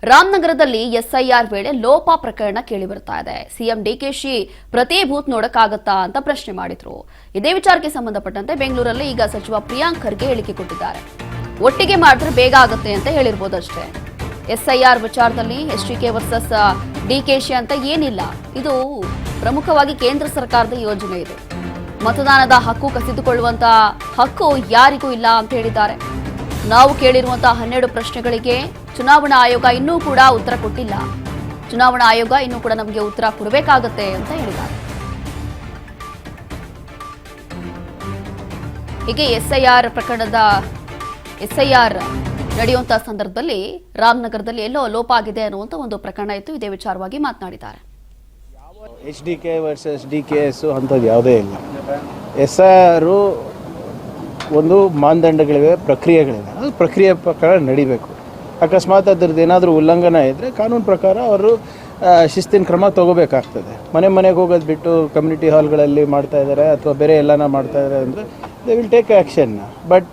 ರಾಮನಗರದಲ್ಲಿ ಎಸ್ಐಆರ್ ವೇಳೆ ಲೋಪ ಪ್ರಕರಣ ಕೇಳಿಬರ್ತಾ ಇದೆ. ಸಿಎಂ ಡಿಕೆಶಿ ಪ್ರತಿ ಬೂತ್ ನೋಡಕ್ಕಾಗತ್ತಾ ಅಂತ ಪ್ರಶ್ನೆ ಮಾಡಿದ್ರು. ಇದೇ ವಿಚಾರಕ್ಕೆ ಸಂಬಂಧಪಟ್ಟಂತೆ ಬೆಂಗಳೂರಲ್ಲಿ ಈಗ ಸಚಿವ ಪ್ರಿಯಾಂಕ್ ಖರ್ಗೆ ಹೇಳಿಕೆ ಕೊಟ್ಟಿದ್ದಾರೆ. ಒಟ್ಟಿಗೆ ಮಾಡಿದ್ರೆ ಬೇಗ ಆಗುತ್ತೆ ಅಂತ ಹೇಳಿರ್ಬೋದಷ್ಟೇ. ಎಸ್ಐಆರ್ ವಿಚಾರದಲ್ಲಿ ಎಸ್ಟಿಕೆ ವರ್ಸಸ್ ಡಿಕೆಶಿ ಅಂತ ಏನಿಲ್ಲ. ಇದು ಪ್ರಮುಖವಾಗಿ ಕೇಂದ್ರ ಸರ್ಕಾರದ ಯೋಜನೆ ಇದೆ. ಮತದಾನದ ಹಕ್ಕು ಕಸಿದುಕೊಳ್ಳುವಂತ ಹಕ್ಕು ಯಾರಿಗೂ ಇಲ್ಲ ಅಂತ ಹೇಳಿದ್ದಾರೆ. ನಾವು ಕೇಳಿರುವಂತಹ 12 ಪ್ರಶ್ನೆಗಳಿಗೆ ಚುನಾವಣಾ ಆಯೋಗ ಇನ್ನೂ ಕೂಡ ಉತ್ತರ ಕೊಟ್ಟಿಲ್ಲ. ಚುನಾವಣಾ ಆಯೋಗ ಇನ್ನೂ ಕೂಡ ನಮಗೆ ಉತ್ತರ ಕೊಡಬೇಕಾಗತ್ತೆ ಅಂತ ಹೇಳಿದ್ದಾರೆ. ಹೀಗೆ ಎಸ್ಐಆರ್ ನಡೆಯುವಂತಹ ಸಂದರ್ಭದಲ್ಲಿ ರಾಮನಗರದಲ್ಲಿ ಎಲ್ಲೋ ಲೋಪ ಆಗಿದೆ ಅನ್ನುವಂಥ ಒಂದು ಪ್ರಕರಣ ಇತ್ತು. ಇದೇ ವಿಚಾರವಾಗಿ ಮಾತನಾಡಿದ್ದಾರೆ. ಎಚ್ಡಿಕೆ ವರ್ಸಸ್ ಡಿಕೆಎಸ್ ಅಂಥದ್ದು ಯಾವುದೇ ಇಲ್ಲ. ಎಸ್ಐಆರ್ ಒಂದು ಮಾನದಂಡಗಳಿವೆ, ಪ್ರಕ್ರಿಯೆಗಳಿವೆ. ಅದು ಪ್ರಕ್ರಿಯೆ ಪ್ರಕಾರ ನಡಿಬೇಕು. ಅಕಸ್ಮಾತ್ ಅದ್ರದ್ದು ಏನಾದರೂ ಉಲ್ಲಂಘನೆ ಇದ್ದರೆ ಕಾನೂನು ಪ್ರಕಾರ ಅವರು ಶಿಸ್ತಿನ ಕ್ರಮ ತಗೋಬೇಕಾಗ್ತದೆ. ಮನೆಗೆ ಹೋಗೋದು ಬಿಟ್ಟು ಕಮ್ಯುನಿಟಿ ಹಾಲ್ಗಳಲ್ಲಿ ಮಾಡ್ತಾ ಇದ್ದಾರೆ ಅಥವಾ ಬೇರೆ ಎಲ್ಲನ ಮಾಡ್ತಾ ಇದ್ದಾರೆ ಅಂದರೆ they will take action. But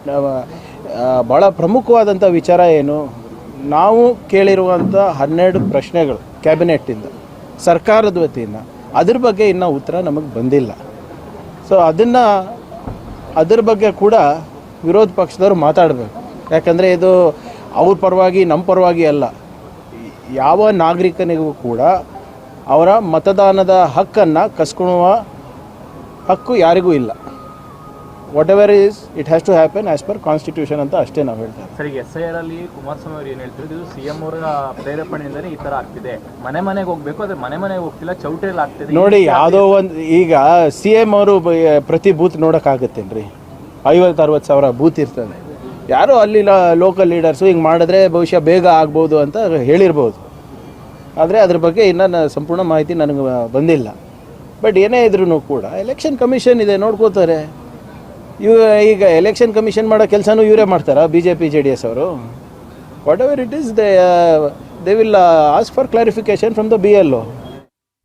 ಭಾಳ ಪ್ರಮುಖವಾದಂಥ ವಿಚಾರ ಏನು, ನಾವು ಕೇಳಿರುವಂಥ 12 ಪ್ರಶ್ನೆಗಳು ಕ್ಯಾಬಿನೆಟ್ಟಿಂದ ಸರ್ಕಾರದ ವತಿಯಿಂದ ಅದ್ರ ಬಗ್ಗೆ ಇನ್ನೂ ಉತ್ತರ ನಮಗೆ ಬಂದಿಲ್ಲ. ಸೊ ಅದ್ರ ಬಗ್ಗೆ ಕೂಡ ವಿರೋಧ ಪಕ್ಷದವರು ಮಾತಾಡಬೇಕು. ಯಾಕಂದರೆ ಇದು ಅವ್ರ ಪರವಾಗಿ ನಮ್ಮ ಪರವಾಗಿ ಅಲ್ಲ. ಯಾವ ನಾಗರಿಕನಿಗೂ ಕೂಡ ಅವರ ಮತದಾನದ ಹಕ್ಕನ್ನು ಕಸ್ಕೊಳ್ಳುವ ಹಕ್ಕು ಯಾರಿಗೂ ಇಲ್ಲ. Whatever is it has to happen as per constitution ಅಂತ ಅಷ್ಟೇ ನಾವು ಹೇಳ್ತೇವೆ. ಸರಿ, ಎಸ್ಐಆರ್ ಅಲ್ಲಿ ಕುಮಾರಸ್ವಾಮಿ ಅವರು ಏನು ಹೇಳ್ತಿದ್ರು, ಇದು ಸಿಎಂ ಅವರ ಪ್ರೇರೇಪಣೆಯಿಂದಲೇ ಈ ಥರ ಆಗ್ತಿದೆ. ಮನೆಗೆ ಹೋಗಬೇಕು, ಆದರೆ ಮನೆಗೆ ಹೋಗ್ತಿಲ್ಲ, ಚೌಟ್ರಿಯಲ್ಲಿ ಆಗ್ತಿದೆ. ನೋಡಿ, ಯಾವುದೋ ಒಂದು ಈಗ CM ಅವರು ಪ್ರತಿ ಬೂತ್ ನೋಡೋಕ್ಕಾಗತ್ತೇನ್ರಿ? 50-60 ಸಾವಿರ ಬೂತ್ ಇರ್ತದೆ. ಯಾರೋ ಅಲ್ಲಿ ಲೋಕಲ್ ಲೀಡರ್ಸು ಹಿಂಗೆ ಮಾಡಿದ್ರೆ ಬಹುಶಃ ಬೇಗ ಆಗ್ಬೋದು ಅಂತ ಹೇಳಿರ್ಬೋದು. ಆದರೆ ಅದ್ರ ಬಗ್ಗೆ ಇನ್ನೂ ಸಂಪೂರ್ಣ ಮಾಹಿತಿ ನನಗೆ ಬಂದಿಲ್ಲ. ಬಟ್ ಏನೇ ಇದ್ರೂ ಕೂಡ ಎಲೆಕ್ಷನ್ ಕಮಿಷನ್ ಇದೆ, ನೋಡ್ಕೋತಾರೆ. ಈಗ ಎಲೆಕ್ಷನ್ ಕಮಿಷನ್ ಮಾಡೋ ಕೆಲಸನೂ ಇವರೇ ಮಾಡ್ತಾರಾ BJP JDS ಅವರು? What ever it is they will ask for clarification from the BLO.